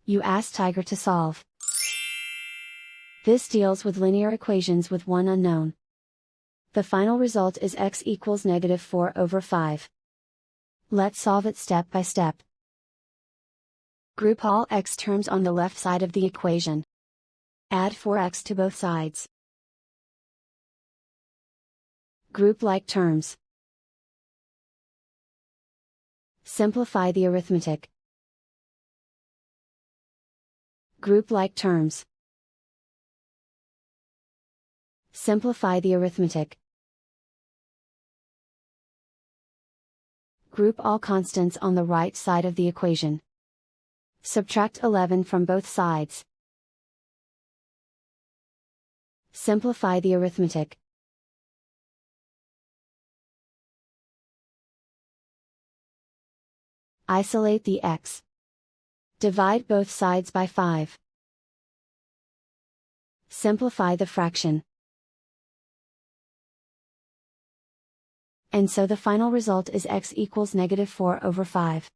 You ask Tiger to solve. This deals with linear equations with one unknown. The final result is x equals -4/5. Let's solve it step by step. Group all x terms on the left side of the equation. Add 4x to both sides. Group like terms. Simplify the arithmetic. Group like terms. Simplify the arithmetic. Group all constants on the right side of the equation. Subtract 11 from both sides. Simplify the arithmetic. Isolate the x. Divide both sides by 5. Simplify the fraction. And so the final result is x equals -4/5.